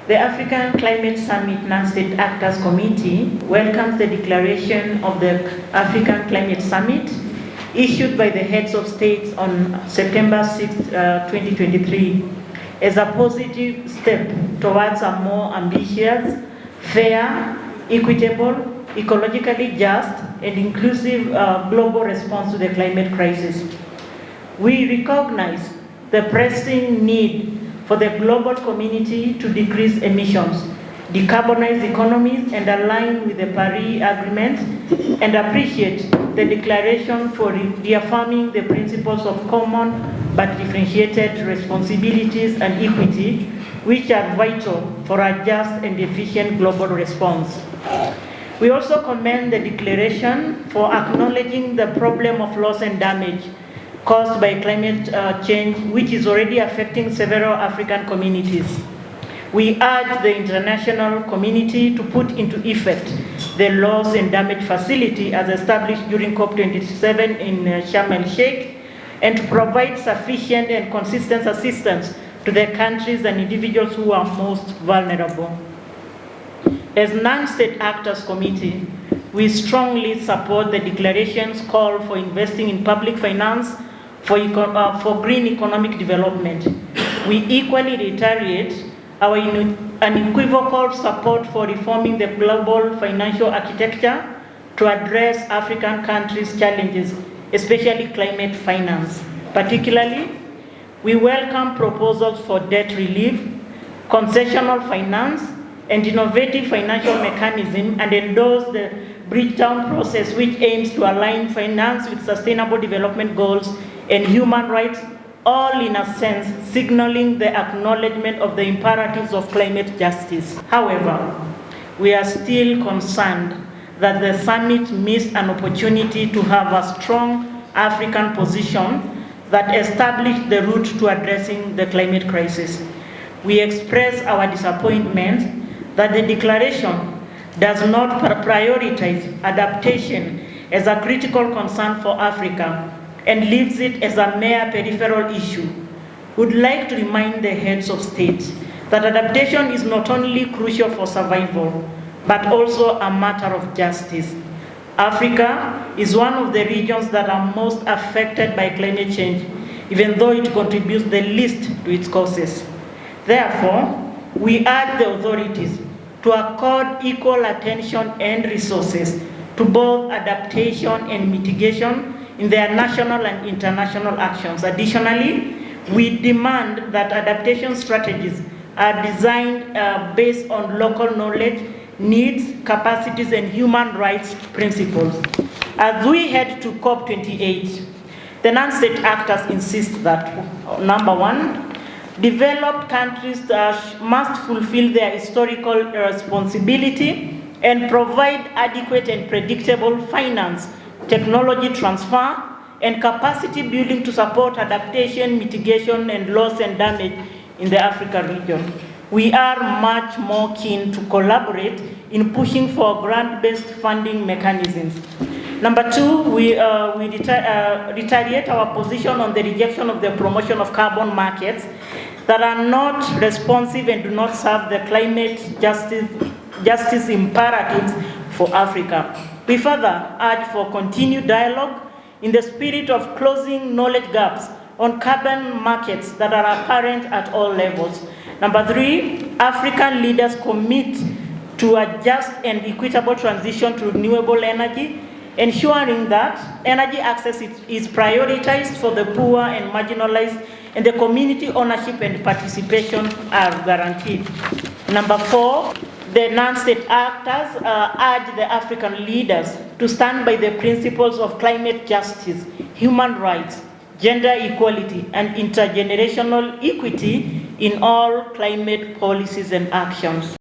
The African Climate Summit Non-State Actors Committee welcomes the declaration of the African Climate Summit issued by the heads of states on September 6, 2023 as a positive step towards a more ambitious, fair, equitable, ecologically just, and inclusive global response to the climate crisis. We recognize the pressing need for the global community to decrease emissions, decarbonize economies, and align with the Paris Agreement, and appreciate the declaration for reaffirming the principles of common but differentiated responsibilities and equity, which are vital for a just and efficient global response. We also commend the declaration for acknowledging the problem of loss and damage caused by climate change, which is already affecting several African communities. We urge the international community to put into effect the loss and damage facility as established during COP27 in Sharm el-Sheikh, and to provide sufficient and consistent assistance to the countries and individuals who are most vulnerable. As Non-State Actors Committee, we strongly support the declaration's call for investing in public finance for green economic development. We equally reiterate our unequivocal support for reforming the global financial architecture to address African countries' challenges, especially climate finance. Particularly, we welcome proposals for debt relief, concessional finance, and innovative financial mechanism, and endorse the Bridgetown process, which aims to align finance with sustainable development goals and human rights, all in a sense signaling the acknowledgement of the imperatives of climate justice. However, we are still concerned that the summit missed an opportunity to have a strong African position that established the route to addressing the climate crisis. We express our disappointment that the declaration does not prioritize adaptation as a critical concern for Africa and leaves it as a mere peripheral issue. Would like to remind the heads of state that adaptation is not only crucial for survival, but also a matter of justice. Africa is one of the regions that are most affected by climate change, even though it contributes the least to its causes. Therefore, we urge the authorities to accord equal attention and resources to both adaptation and mitigation in their national and international actions. Additionally, we demand that adaptation strategies are designed based on local knowledge, needs, capacities, and human rights principles. As we head to COP28, the non-state actors insist that, number one, developed countries must fulfill their historical responsibility and provide adequate and predictable finance, technology transfer, and capacity building to support adaptation, mitigation, and loss and damage in the Africa region. We are much more keen to collaborate in pushing for grant-based funding mechanisms. Number two, we reiterate our position on the rejection of the promotion of carbon markets that are not responsive and do not serve the climate justice imperatives for Africa. We further urge for continued dialogue in the spirit of closing knowledge gaps on carbon markets that are apparent at all levels. Number three, African leaders commit to a just and equitable transition to renewable energy, ensuring that energy access is prioritized for the poor and marginalized, and the community ownership and participation are guaranteed. Number four, the non-state actors urge the African leaders to stand by the principles of climate justice, human rights, gender equality, and intergenerational equity in all climate policies and actions.